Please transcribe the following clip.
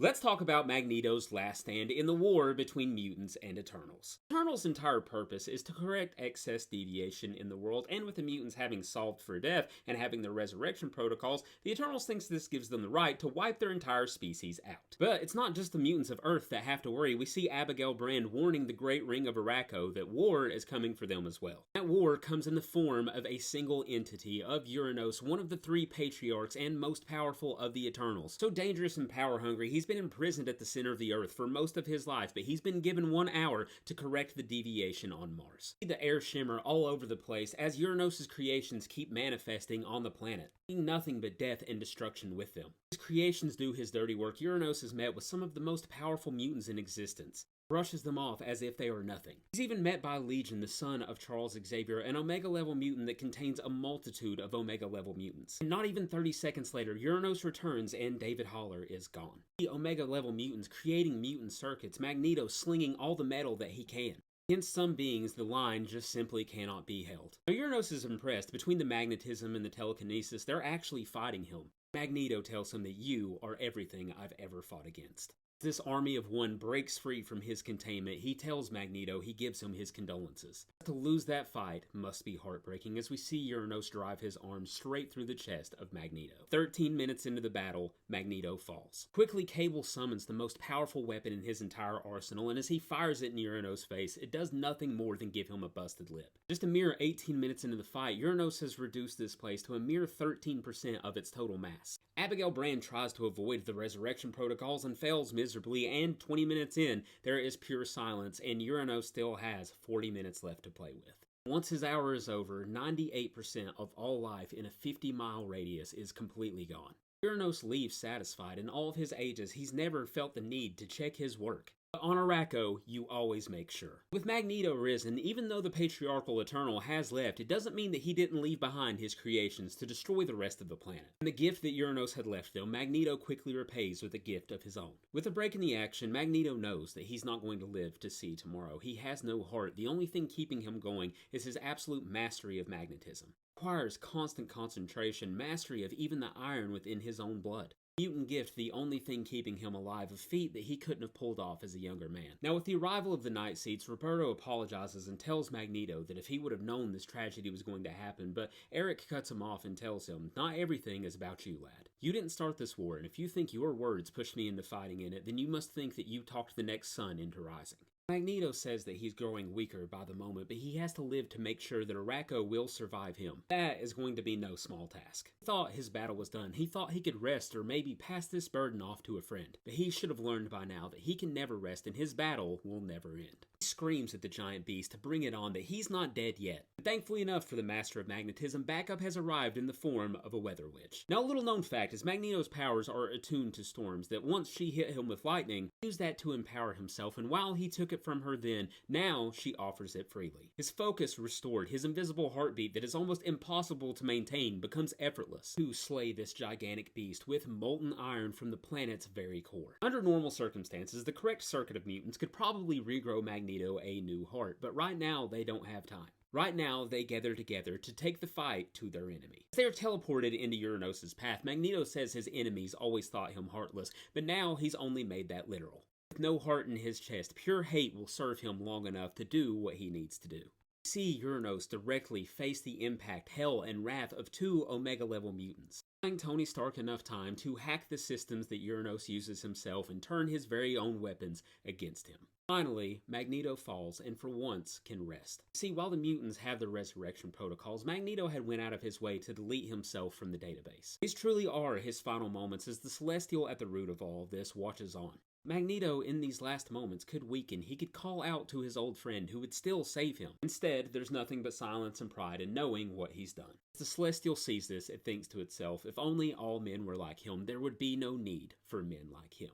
Let's talk about Magneto's last stand in the war between mutants and Eternals. Eternals' entire purpose is to correct excess deviation in the world, and with the mutants having solved for death and having their resurrection protocols, the Eternals thinks this gives them the right to wipe their entire species out. But it's not just the mutants of Earth that have to worry. We see Abigail Brand warning the Great Ring of A.X.E that war is coming for them as well. That war comes in the form of a single entity of Uranos, one of the three patriarchs and most powerful of the Eternals. So dangerous and power-hungry, he's been imprisoned at the center of the Earth for most of his life, but he's been given 1 hour to correct the deviation on Mars. See the air shimmer all over the place as Uranos' creations keep manifesting on the planet, bringing nothing but death and destruction with them. His creations do his dirty work. Uranos is met with some of the most powerful mutants in existence, brushes them off as if they are nothing. He's even met by Legion, the son of Charles Xavier, an Omega-level mutant that contains a multitude of Omega-level mutants. And not even 30 seconds later, Uranos returns and David Haller is gone. The Omega-level mutants creating mutant circuits, Magneto slinging all the metal that he can. Against some beings, the line just simply cannot be held. Now, Uranos is impressed. Between the magnetism and the telekinesis, they're actually fighting him. Magneto tells him that you are everything I've ever fought against. This army of one breaks free from his containment. He tells Magneto he gives him his condolences. To lose that fight must be heartbreaking as we see Uranos drive his arm straight through the chest of Magneto. 13 minutes into the battle, Magneto falls. Quickly, Cable summons the most powerful weapon in his entire arsenal, and as he fires it in Uranos' face, it does nothing more than give him a busted lip. Just a mere 18 minutes into the fight, Uranos has reduced this place to a mere 13% of its total mass. Abigail Brand tries to avoid the resurrection protocols and fails miserably, and 20 minutes in, there is pure silence, and Uranos still has 40 minutes left to play with. Once his hour is over, 98% of all life in a 50-mile radius is completely gone. Uranos leaves satisfied. In all of his ages, he's never felt the need to check his work. But on A.X.E, you always make sure. With Magneto risen, even though the patriarchal Eternal has left, it doesn't mean that he didn't leave behind his creations to destroy the rest of the planet. And the gift that Uranos had left them, Magneto quickly repays with a gift of his own. With a break in the action, Magneto knows that he's not going to live to see tomorrow. He has no heart. The only thing keeping him going is his absolute mastery of magnetism. It requires constant concentration, mastery of even the iron within his own blood. Mutant gift, the only thing keeping him alive, a feat that he couldn't have pulled off as a younger man. Now, with the arrival of the Night Seats, Roberto apologizes and tells Magneto that if he would have known this tragedy was going to happen, but Eric cuts him off and tells him, "Not everything is about you, lad. You didn't start this war, and if you think your words pushed me into fighting in it, then you must think that you talked the next sun into rising." Magneto says that he's growing weaker by the moment, but he has to live to make sure that A.X.E will survive him. That is going to be no small task. He thought his battle was done. He thought he could rest or maybe pass this burden off to a friend. But he should have learned by now that he can never rest and his battle will never end. He screams at the giant beast to bring it on that he's not dead yet. But thankfully enough for the Master of Magnetism, backup has arrived in the form of a weather witch. Now, a little known fact is Magneto's powers are attuned to storms, that once she hit him with lightning, he used that to empower himself, and while he took it from her then, now she offers it freely. His focus restored, his invisible heartbeat that is almost impossible to maintain becomes effortless to slay this gigantic beast with molten iron from the planet's very core. Under normal circumstances, the correct circuit of mutants could probably regrow Magneto a new heart, but right now they don't have time. Right now, they gather together to take the fight to their enemy. As they are teleported into Uranos' path, Magneto says his enemies always thought him heartless, but now he's only made that literal. With no heart in his chest, pure hate will serve him long enough to do what he needs to do. We see Uranos directly face the impact, hell, and wrath of 2 Omega-level mutants, buying Tony Stark enough time to hack the systems that Uranos uses himself and turn his very own weapons against him. Finally, Magneto falls and for once can rest. See, while the mutants have the resurrection protocols, Magneto had went out of his way to delete himself from the database. These truly are his final moments as the Celestial at the root of all of this watches on. Magneto, in these last moments, could weaken. He could call out to his old friend who would still save him. Instead, there's nothing but silence and pride in knowing what he's done. As the Celestial sees this, it thinks to itself, if only all men were like him, there would be no need for men like him.